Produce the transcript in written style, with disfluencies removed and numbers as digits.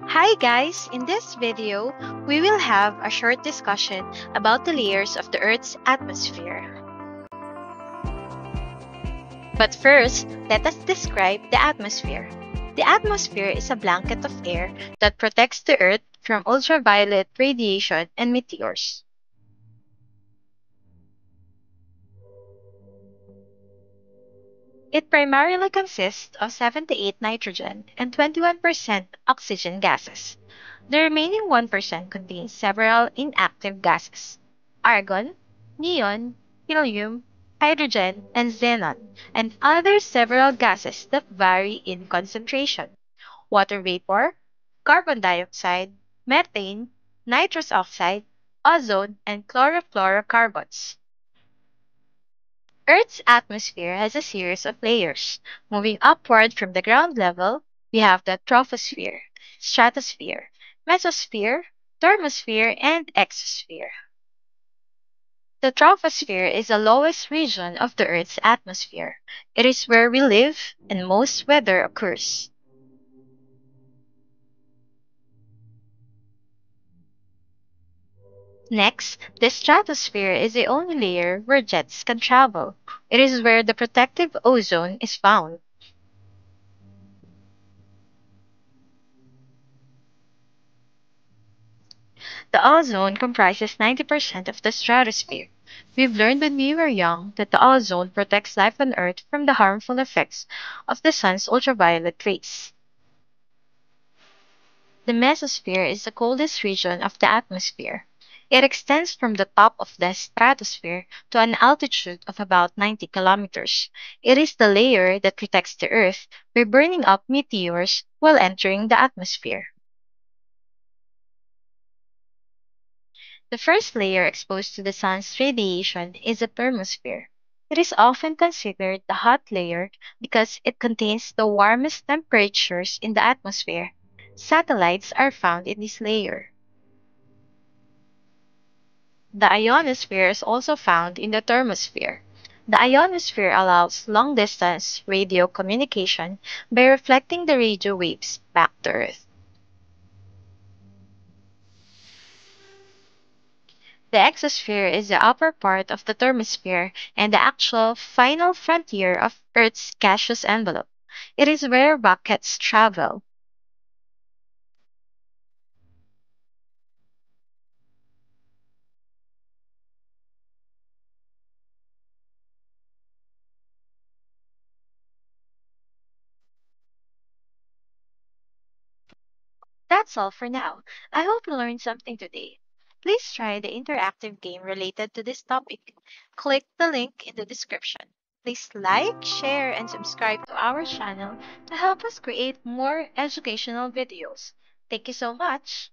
Hi guys! In this video, we will have a short discussion about the layers of the Earth's atmosphere. But first, let us describe the atmosphere. The atmosphere is a blanket of air that protects the Earth from ultraviolet radiation and meteors. It primarily consists of 78 nitrogen and 21% oxygen gases. The remaining 1% contains several inactive gases: argon, neon, helium, hydrogen, and xenon, and other several gases that vary in concentration: water vapor, carbon dioxide, methane, nitrous oxide, ozone, and chlorofluorocarbons. Earth's atmosphere has a series of layers. Moving upward from the ground level, we have the troposphere, stratosphere, mesosphere, thermosphere, and exosphere. The troposphere is the lowest region of the Earth's atmosphere. It is where we live and most weather occurs. Next, the stratosphere is the only layer where jets can travel. It is where the protective ozone is found. The ozone comprises 90% of the stratosphere. We've learned when we were young that the ozone protects life on Earth from the harmful effects of the sun's ultraviolet rays. The mesosphere is the coldest region of the atmosphere. It extends from the top of the stratosphere to an altitude of about 90 kilometers. It is the layer that protects the Earth by burning up meteors while entering the atmosphere. The first layer exposed to the sun's radiation is the thermosphere. It is often considered the hot layer because it contains the warmest temperatures in the atmosphere. Satellites are found in this layer. The ionosphere is also found in the thermosphere. The ionosphere allows long distance radio communication by reflecting the radio waves back to Earth. The exosphere is the upper part of the thermosphere and the actual final frontier of Earth's gaseous envelope. It is where rockets travel. That's all for now. I hope you learned something today. Please try the interactive game related to this topic. Click the link in the description. Please like, share, and subscribe to our channel to help us create more educational videos. Thank you so much.